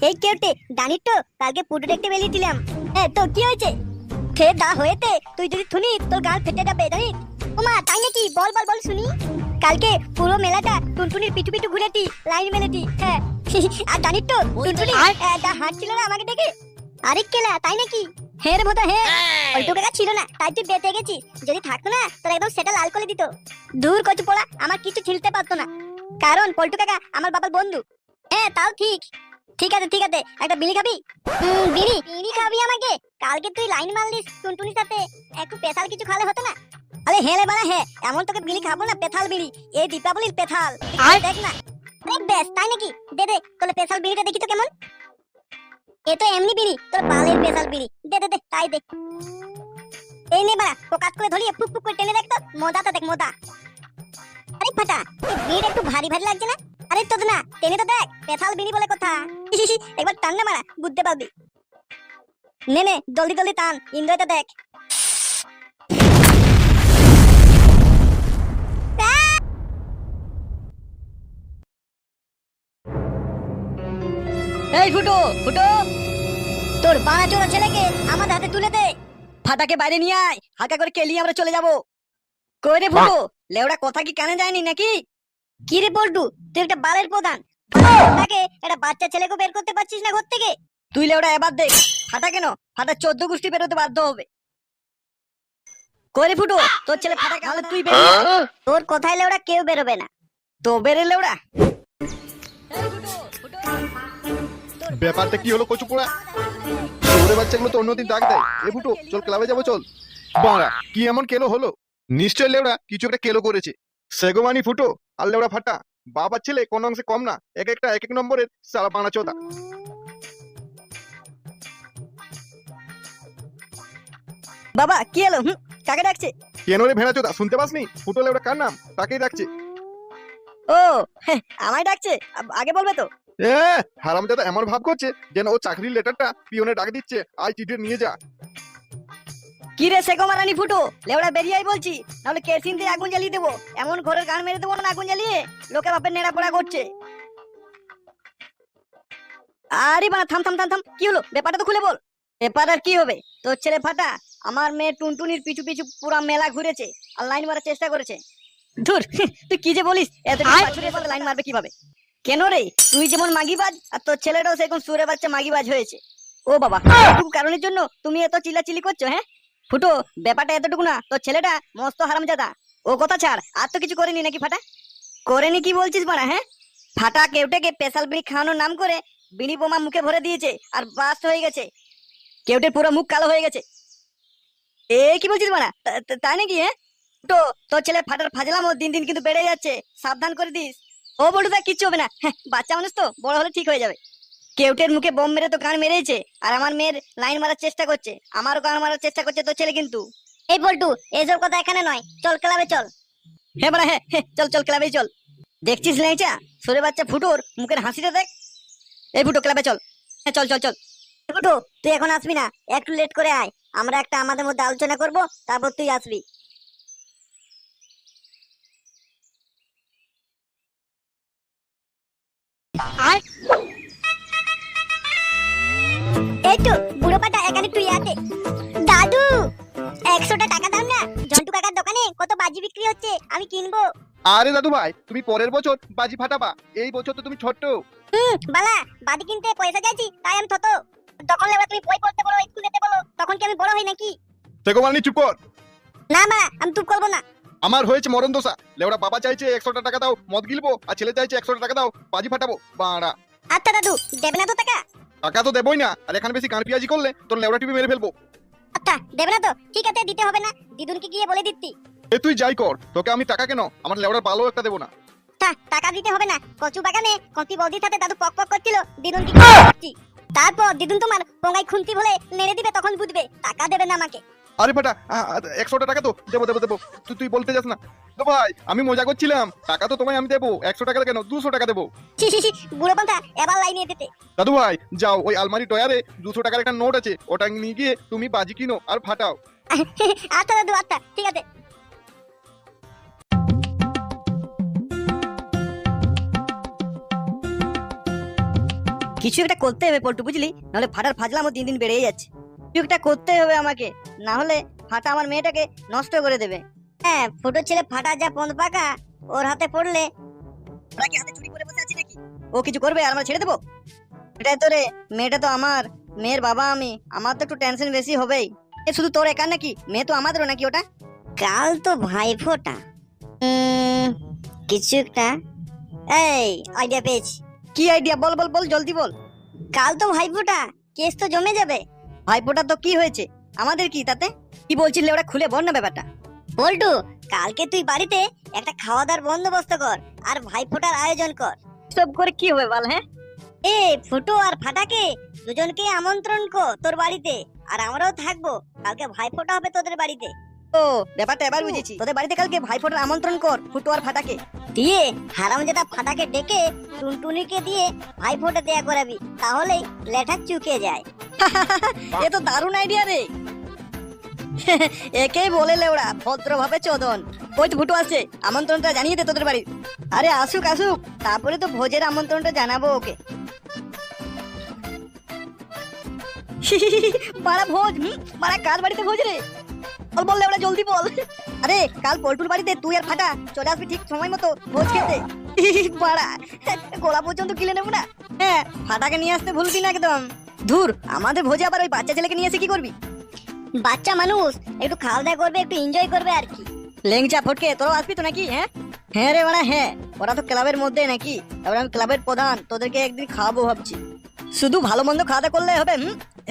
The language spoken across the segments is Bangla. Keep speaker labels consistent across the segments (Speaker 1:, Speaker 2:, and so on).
Speaker 1: এই কেউটে জানিস তো কালকে ফুটো দেখতে বেরিয়েছিলাম। তো কি হয়েছে? খেয়ে দা হয়েছে, তুই যদি শুনি তোর গাল ফেটে যাবে জানিস। ওমা তাই নাকি? বল বল বল শুনি। কালকে পুরো মেলাটা টুনটুনির পিটু পিটু ঘুরেছি, লাইন মেলেছি। হ্যাঁ আর জানিস তো টুনটুনি দা হাঁটছিল না আমাকে দেখে। আরে কেলা তাই নাকি? হ্যাঁ রে বোধা হ্যাঁ। পল্টু কাকা ছিল না তাই তুই বেঁচে গেছিস, যদি থাকতো না তোর একদম সেটা লাল করে দিত। দূর কচু পোড়া, আমার কিছু ছিলতে পারতো না, কারণ পল্টু কাকা আমার বাবার বন্ধু। হ্যাঁ তাও ঠিক। ঠিক আছে ঠিক আছে, একটা বিড়ি খাবি? বিড়ি বিড়ি খাবি আমাকে? কালকে তুই লাইন মারলিস টুনটুনির সাথে, একটু পেছাল কিছু খালে হতো না? আরে হেলে বাড়া হ্যাঁ, এমন তোকে বিড়ি খাবো না, পেছাল বিড়ি, এই দীপাবলির পেছাল। দেখ না। আরে বেশ তাই নাকি? দে দে তোর পেছাল বিড়িটা দেখি তো কেমন। এ তো এমনি বিড়ি, তোর বালের পেছাল বিড়ি। দে দে দে তাই দে। এই নে বাড়া, ফোকাস করে ধরিয়ে ফুক ফুক করে টেনে দেখ তো, মজাটা দেখ মজা। আরে ফাটা, এই বিড়ি একটু ভারী ভারী লাগছে না? আরে তো না, টেনে তো দেখ, পেছাল বিড়ি বলে কথা। একবার টান না মারা, বুঝতে পারবি। নে নে জলদি জলদি টান, এনজয়টা দেখ। এই ফুটো ফুটো, তোর বানা চোরা ছেলেকে আমার হাতে তুলে দে। ফাটাকে বাইরে নিয়ে আয়, হালকা করে কেলিয়ে আমরা চলে যাবো। কই রে ফুটো, লেওড়া কথা কি কানে যায়নি নাকি? কি রে পল্টু, তুই একটা বালের প্রধান, তাকে একটা বাচ্চা ছেলেকে বের করতে পারছিস না ঘর থেকে? তুই লেওড়া এবার দেখ, ফাটা কেন, ফাটা 14 গোষ্ঠী বেরোতে বাধ্য হবে। কই রে ফুটো, তোর ছেলে ফাটা কালে তুই বেরিয়ে আয়। তোর কোথায় লেওড়া কেউ বেরোবে না, তো বেরে লেওড়া।
Speaker 2: ব্যাপারটা কি হলো কচু পোড়া? ছোট বাচ্চাগুলো তো অন্যদিন ডাক দেয়, এ ফুটো চল ক্লাবে যাবো চল। বাড়া কি এমন কেলো হলো? নিশ্চয় লেওড়া কিছু একটা কেলো করেছে। সেগোমানি ফুটো আর লেওড়া ফাটা বাবার ছেলে কোন অংশে কম না, এক একটা এক এক নম্বরের সারা বানা চোদা।
Speaker 1: বাবা কি হলো? কাকে ডাকছে?
Speaker 2: কেন রে ভেড়া চোদা, শুনতে পাসনি? ফুটো লেওড়া কার নাম, তাকেই ডাকছে।
Speaker 1: ও আমায় ডাকছে, আগে বলবে তো।
Speaker 2: হারামজাদা এমন ভাব করছে যেন ও চাকরির লেটারটা পিয়নে ডাক দিচ্ছে, আই চিঠি নিয়ে যা।
Speaker 1: কি রে সেগো মারানি ফুটো, লেওড়া বেরিয়ে আই বলছি, নাহলে কেরোসিন দিয়ে আগুন জ্বালিয়ে দেবো। এমন ঘরের গান মেরে দেবো না আগুন জ্বালিয়ে, লোকে বাপের নেড়া পড়া করছে। আরে বানা থাম থাম থাম থাম, কি হলো ব্যাপারটা তো খুলে বল। ব্যাপার আর কি হবে, তোর ছেলে ফাটা আমার মেয়ে টুনটুনির পিছু পিছু পুরা মেলা ঘুরেছে আর লাইন মারার চেষ্টা করেছে। ধুর, তুই কি যে বলিস, এত বাছুরের সাথে লাইন মারবে কিভাবে? কেন রে, তুই যেমন মাগিবাজ আর তোর ছেলেটাও সেরকম সুরে বাচ্চা মাগিবাজ হয়েছে। ও বাবা, এটুকু কারণের জন্য তুমি এত চিল্লাচিল্লি করছো? হ্যাঁ ফুটো, ব্যাপারটা এতটুকু না, তোর ছেলেটা মস্ত হারামজাদা। ও কথা ছাড়, আর তো কিছু করেনি নাকি ফাটা? করেনি কি বলছিস বাড়া? হ্যাঁ ফাটা কেউটেকে স্পেশাল বিড়ি খাওয়ানোর নাম করে বিড়ি বোমা মুখে ভরে দিয়েছে আর বাস্ট হয়ে গেছে, কেউটের পুরো মুখ কালো হয়ে গেছে। এ কি বলছিস বাড়া, তাই নাকি? হ্যাঁ তো তোর ছেলে ফাটার ফাজলামও দিন দিন কিন্তু বেড়ে যাচ্ছে, সাবধান করে দিস। ও বলুদা কিচ্ছু হবে না, হ্যাঁ বাচ্চা মানুষ তো, বড় হলে ঠিক হয়ে যাবে। কেউটের মুখে বোম মেরে তো গান মেরেছে, আর আমার মেয়ের লাইন মারার চেষ্টা করছে, আমারও গান মারার চেষ্টা করছে তোর ছেলে কিন্তু। এই বল্টু, এসব কথা এখানে নয়, চল ক্লাবে চল। হ্যাঁ বাড়া হ্যাঁ, চল চল ক্লাবেই চল। দেখছিস লেঁচা সরে বাচ্চা ফুটোর মুখের হাসিটা দেখ। এই ফুটো ক্লাবে চল। হ্যাঁ চল চল চল। ফুটো তুই এখন আসবি না, একটু লেট করে আয়, আমরা একটা আমাদের মধ্যে আলোচনা করব, তারপর তুই আসবি। এই তো বুড়ো পাটা এখানে তুই আছে। দাদু 100টা টাকা দাও না, ঝন্টু কাকার দোকানে কত বাজি বিক্রি হচ্ছে, আমি কিনবো।
Speaker 2: আরে দাদু ভাই, তুমি পরের বছর বাজি ফাটাবা, এই বছর তো তুমি ছোট্ট।
Speaker 1: বালা বাজি কিনতে পয়সা চাইছি তাই আমি ছোট, তখন লেবা তুমি বই পড়তে বলো, স্কুল যেতে বলো, তখন কি আমি বড় হই নাকি?
Speaker 2: সেগোমানি চুপ কর।
Speaker 1: না মা আমি চুপ করবো না।
Speaker 2: আমার হয়েছে মরণ দশা, লেওড়া বাবা চাইছে 100টা টাকা দাও মদ গিলবো, আর ছেলে চাইছে 100টা টাকা দাও বাজি ফাটাবো। বাড়া
Speaker 1: আচ্ছা দাদু দেবে না তো টাকা?
Speaker 2: টাকা তো দেবই না, আর এখানে বেশি গান পিয়াজি করলে তোর লেওড়া টিপি মেরে ফেলবো।
Speaker 1: আচ্ছা দেবে না তো ঠিক আছে, দিতে হবে না, দিদুনকে গিয়ে বলে দিচ্ছি।
Speaker 2: এ তুই যাই কর, তোকে আমি টাকা কেন, আমার লেওড়ার বালও একটা দেবো না।
Speaker 1: টাকা দিতে হবে না, কচু বাগানে কচি বৌদির সাথে দাদু পক পক করছিল, দিদুনকে গিয়ে বলছি। তারপর দিদুন তোমার পোঙ্গাই খুন্তি বলে নেড়ে দিবে, তখন বুঝবে টাকা দেবে না আমাকে।
Speaker 2: আরে ফাটা 100টা টাকা তো দেবো দেবো দেবো, তুই বলতে যাস না তো ভাই, আমি মজা করছিলাম, টাকা তো তোমায় আমি দেবো, 100 টাকা কেন 200 টাকা দেবো।
Speaker 1: বুড়ো পান্তা এবার লাইনে যেতে।
Speaker 2: দাদু ভাই যাও, ওই আলমারি টয়ারে 200 টাকার একটা নোট আছে, ওটা নিয়ে গিয়ে তুমি বাজি কিনো আর ফাটাও।
Speaker 1: আচ্ছা দাদু আচ্ছা ঠিক আছে। কিছু একটা করতে হবে পল্টু, বুঝলি? নাহলে ফাটার ফাজলামও দিন দিন বেড়েই যাচ্ছে। কিছু একটা করতে হবে আমাকে, না হলে ফাটা আমার মেয়েটাকে নষ্ট করে দেবে। হ্যাঁ, ফুটো ছেলে ফাটা যা পন্দ পাকা, ওর হাতে পড়লে ওরা কি হাতে চুরি করে বসে আছি নাকি? ও কিছু করবে আর আমরা ছেড়ে দেবো? এটাই তো রে, মেয়েটা তো আমার, মেয়ের বাবা আমি, আমার তো একটু টেনশন বেশি হবেই। এ শুধু তোর একার নাকি? মেয়ে তো আমাদেরও নাকি ওটা? কাল তো ভাইফোঁটা, কিছু একটা এই আইডিয়া পেয়েছি। কি আইডিয়া? বল বল বল, জলদি বল। কাল তো ভাইফোঁটা, কেস তো জমে যাবে। ভাইফোঁটা তো কি হয়েছে, আমাদের কি তাতে? কি বলছিলে ওরা, খুলে বল না ব্যাপারটা। বল্টু, কালকে তুই বাড়িতে একটা খাওয়া দাওয়ার বন্দোবস্ত কর আর ভাইফোঁটার আয়োজন কর। সব করে কি হবে বল? হ্যাঁ, এ ফুটো আর ফাটাকে দুজনকে আমন্ত্রণ কর তোর বাড়িতে, আর আমরাও থাকবো। কালকে ভাইফোঁটা হবে তোদের বাড়িতে। ও, ব্যাপারটা এবার বুঝেছি। তোদের বাড়িতে কালকে ভাইফোঁটার আমন্ত্রণ কর ফুটো আর ফাটাকে দিয়ে, হারামজাদা ফাটাকে ডেকে টুনটুনিকে দিয়ে ভাইফোঁটা দেয়া করাবি, তাহলেই লেঠা চুকে যায়। এ তো দারুণ আইডিয়া রে। একেই বলে লেওড়া ভদ্রভাবে চোদন। ওই তো ফুটো আসছে, আমন্ত্রণটা জানিয়ে দে তোদের বাড়ি। আরে আসুক আসুক, তারপরে তো ভোজের আমন্ত্রণটা জানাবো ওকে। পাড়া ভোজ? পাড়া কার বাড়িতে ভোজ রে? বল বল লেওড়া, জলদি বল। আরে কাল পল্টুর বাড়িতে তুই আর ফাটা চলে আসবি ঠিক সময় মতো ভোজ খেতে। পাড়া গোলা পর্যন্ত কিনে নেবো না। হ্যাঁ, ফাটাকে নিয়ে আসতে ভুলবি না একদম। ধুর, আমাদের ভোজে আবার ওই বাচ্চা ছেলেকে নিয়ে এসে কি করবি? বাচ্চা মানুষ একটু খাওয়া দাওয়া করবে, একটু এনজয় করবে আর কি। লেংচা ফটকে তোরাও আসবি তো নাকি? হ্যাঁ হ্যাঁ রে বাড়া, হ্যাঁ, ওরা তো ক্লাবের মধ্যে নাকি। তারপরে আমি ক্লাবের প্রধান, তোদেরকে একদিন খাওয়াবো ভাবছি। শুধু ভালো মন্দ খাওয়া দাওয়া করলে হবে?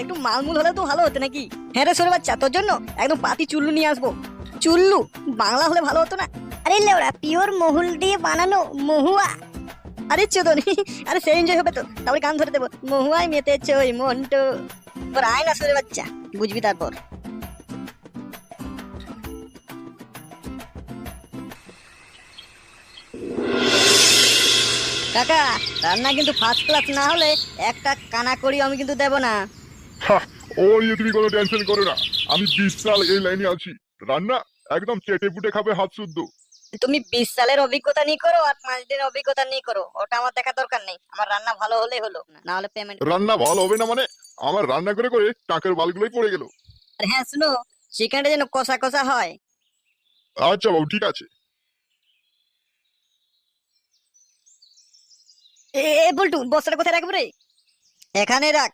Speaker 1: একটু মালমুল হলেও তো ভালো হতো নাকি। হ্যাঁ রে সরে বাচ্চা, তোর জন্য একদম পাতি চুল্লু নিয়ে আসবো। চুল্লু বাংলা হলে ভালো হতো না? আরে লেওড়া, পিওর মহুল দিয়ে বানানো মহুয়া। আরে চোদন, আরে সেই এনজয় হবে তো। তারপরে গান ধরে দেবো, মহুয়ায় মেতেছে ওই মন্টু। তোর আয় না সরে বাচ্চা, বুঝবি তারপর। কাকা, রান্না কিন্তু ফার্স্ট ক্লাস না হলে একটা কানা করি আমি কিন্তু দেব না।
Speaker 3: ও নিয়ে তুমি কোনো টেনশন করো না, আমি 20 সাল এই লাইনে আছি। রান্না একদম চেটে পুটে খাবে হাত শুদ্ধ।
Speaker 1: তুমি 20 সালের অভিজ্ঞতা নিয়ে করো আর 5 দিনের অভিজ্ঞতা নিয়ে করো, ওটা আমার দেখা দরকার নেই। আমার রান্না ভালো হলেই হলো, না হলে পেমেন্ট।
Speaker 3: রান্না ভালো হবে না মানে? আমার রান্না করে করে টাকের বালগুলোই পড়ে গেল।
Speaker 1: হ্যাঁ শুনো, চিকেনটা যেন কষা কষা হয়।
Speaker 3: আচ্ছা বাবু, ঠিক আছে।
Speaker 1: এ বল্টু, বস্তাটা কোথায় রাখবো রে? এখানে রাখ।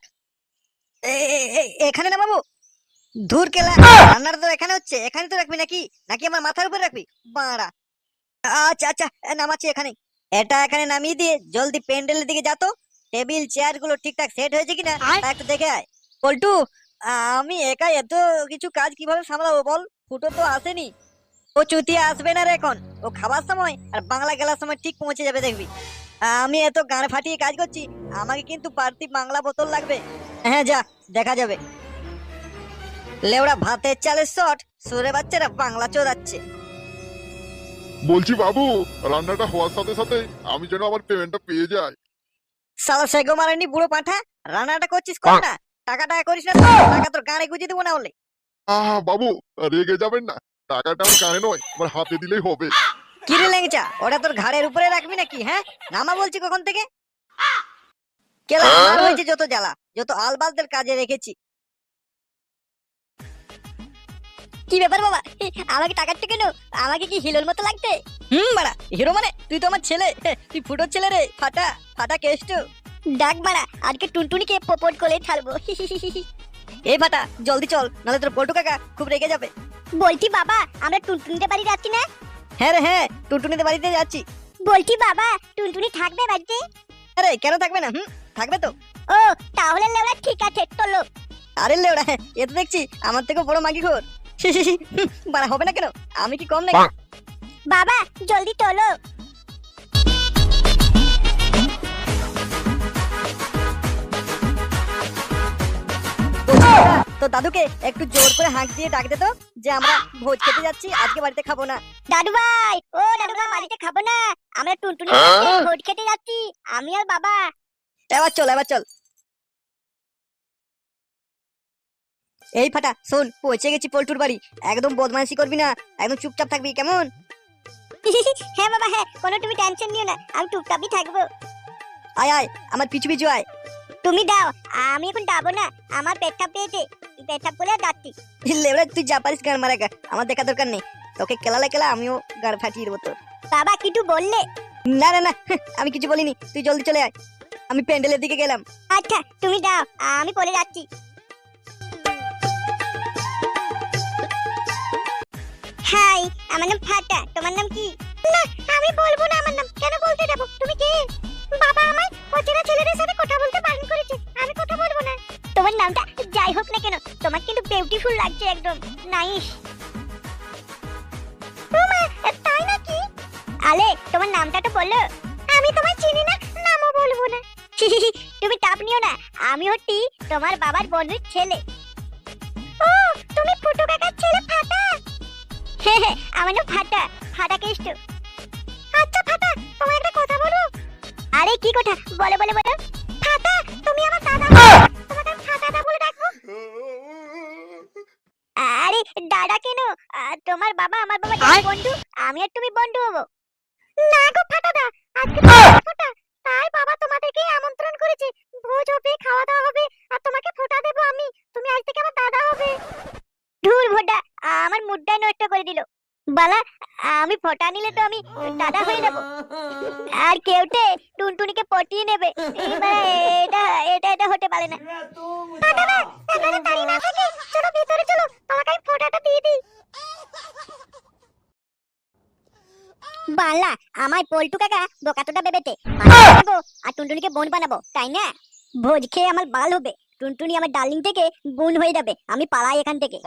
Speaker 1: এখানে না বাবু? ধুর কেলা, রান্নাটা তো এখানে হচ্ছে, এখানে তো রাখবি নাকি? নাকি আমার মাথার উপর রাখবি বাড়া? আচ্ছা আচ্ছা, নামাচ্ছি এখানে। এটা এখানে নামিয়ে দিয়ে জলদি প্যান্ডেলের দিকে যা তো। টেবিল চেয়ার গুলো ঠিকঠাক সেট হয়েছে কিনা তা একটু দেখে আয়। পল্টু, আমি একা এত কিছু কাজ কিভাবে সামলাবো বল? ফুটো তো আসেনি। ও চুতিয়া আসবে না রে এখন, ও খাবার সময় আর বাংলা গেলার সময় ঠিক পৌঁছে যাবে দেখবি। আমি এত গান ফাটিয়ে কাজ করছি, আমাকে কিন্তু বাড়তি বাংলা বোতল লাগবে। হ্যাঁ যা, দেখা যাবে। লেওড়া ভাতের চালের শট, সুরে বাচ্চারা বাংলা চোদাচ্ছে।
Speaker 3: বলছি বাবু, রান্নাটা হওয়ার সাথে সাথে আমি যেন আমার পেমেন্টটা পেয়ে যাই।
Speaker 1: সালা সেগো মারানি বুড়ো পাঠা, রান্নাটা করছিস কর না, টাকা টাকা করিস না তো, টাকা তোর গানে গুঁজে দেবো না হলে।
Speaker 3: বাবু রেগে যাবেন না, টাকাটা আমার গায়ে নয়, আমার হাতে দিলেই হবে।
Speaker 1: কি রে ল্যাংচা, ওটা তোর ঘাড়ের উপরে রাখবি নাকি? হ্যাঁ, নামা বলছি কখন থেকে। কেলা আমার হয়েছে যত জ্বালা, যত আলবালদের কাজে রেখেছি। কি ব্যাপার বাবা, আমাকে টাকাটা কেন? আমাকে কি হিরোর মতো লাগতে? বাড়া, হিরো মানে তুই তো আমার ছেলে, তুই ফুটোর ছেলে রে। ফাটা ফাটা কেষ্ট ডাক বাড়া, আজকে টুনটুনিকে পোপট করে ছাড়বো। এই ফাটা জলদি চল, নাহলে তোর বল্টু কাকা খুব রেগে যাবে।
Speaker 4: বলছি বাবা, আমরা টুনটুনিদের বাড়ি যাচ্ছি না?
Speaker 1: হ্যাঁ রে হ্যাঁ, টুনটুনিদের বাড়িতে যাচ্ছি।
Speaker 4: বলছি বাবা, টুনটুনি থাকবে বাড়িতে?
Speaker 1: আরে কেন থাকবে না, থাকবে তো।
Speaker 4: ও তাহলে লেওড়া ঠিক আছে, চলো।
Speaker 1: আরে লেওড়া, এ তো দেখছি আমার থেকে বড় মাগি ঘোর। বাড়া হবে না কেন, আমি কি কম নাকি?
Speaker 4: বাবা জলদি চলো।
Speaker 1: তো দাদুকে একটু জোর করে হাঁক দিয়ে ডাক দে তো, যে আমরা ভোজ খেতে যাচ্ছি, আজকে বাড়িতে খাবো না।
Speaker 4: দাদু ভাই, ও দাদু ভাই, বাড়িতে খাবো না, আমরা টুনটুনি ভোজ খেতে যাচ্ছি, আমি আর বাবা।
Speaker 1: এবার চল এবার চল। এই ফাটা শোন, পৌঁছে গেছি পল্টুর বাড়ি। একদম বদমাইশি করবি না, একদম চুপচাপ থাকবি কেমন?
Speaker 4: হ্যাঁ বাবা হ্যাঁ, কোনো তুমি টেনশন নিও না, আমি চুপচাপই থাকবো।
Speaker 1: আয় আয়, আমার পিছু পিছু আয়।
Speaker 4: তুমি দাও, আমি এখন যাবো না, আমার পেটটা পেয়েছে, পেটটা বলে যাচ্ছি।
Speaker 1: লেবড়া তুই যা পারিস গান মারা গা, আমার দেখা দরকার নেই। তোকে কেলালে কেলা আমিও গাড় ফাটিয়ে দেবো তোর।
Speaker 4: বাবা কিছু বললে?
Speaker 1: না না না, আমি কিছু বলিনি, তুই জলদি চলে আয়। আমি প্যান্ডেলের দিকে গেলাম।
Speaker 4: আচ্ছা তুমি দাও, আমি পরে যাচ্ছি। হাই, আমার নাম ফাটা, তোমার নাম কি? না, আমি বলবো না আমার নাম। কেন বলতে যাব? তুমি কে? বাবা আমায় অচেনা ছেলেদের সাথে কথা বলতে বারণ করেছে, আমি কথা বলবো না। তোমার নামটা যাই হোক না কেন, তোমার কিন্তু বিউটিফুল লাগছে, একদম নাইস। তাই নাকি? আলে তোমার নামটা তো বলো। আমি তোমায় চিনি না, নামও বলবো না। তুমি টাপ নিও না, আমি হচ্ছি তোমার বাবার বন্ধুর ছেলে। ও, তুমি ফুটু কাকার ছেলে ফাটা? আমার নাম ফাটা, ফাটা কেষ্ট। আচ্ছা ফাটা, তোমায় একটা কথা বলবো। আরে কি কথা? বলো বলো বলো। ফাটা, তুমি আমার দাদা, তোমাকে আমি ফাটাদা বলে ডাকবো। আরে দাদা কেন? তোমার বাবা আমার বাবা বন্ধু, আমি আর তুমি বন্ধু হবো। না গো ফাটাদা, আজকে ফোঁটা, তাই বাবা তোমাদেরকে আমন্ত্রণ করেছে। ভোজ হবে, খাওয়া দাওয়া হবে, আর তোমাকে ফোঁটা দেবো আমি। তুমি আজ থেকে আমার দাদা হবে। ধুর ভোটা, আমার মুডটাই নষ্ট করে দিল। বালা, আমি ফোঁটা নিলে তো আমি দাদা হয়ে যাবো, আর কেউটে টুনটুনিকে পটিয়ে নেবে। এটা এটা এটা হতে পারে না। ফাটাদা, এখানে দাঁড়িয়ে না থেকে চলো ভিতরে চলো, তোমাকে আমি ফোঁটাটা দিয়ে দিই। বালা, আমায় পল্টু কাকা বোকাতোটা ভেবেছে আর টুনটুনিকে বোন বানাবো, তাই না? ভোজ খেয়ে আমার বাল হবে, টুনটুনি আমার ডার্লিং থেকে বোন হয়ে যাবে। আমি পালাই এখান থেকে।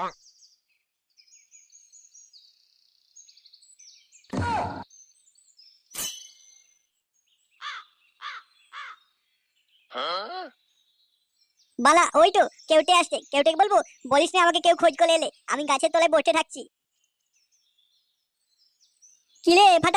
Speaker 4: বালা, ওই তো কেউটে আসছে, কেউটেকে বলবো বলিস না আমাকে কেউ খোঁজ করে এলে, আমি গাছের তলায় বসে থাকছি। কিরে ফাটা,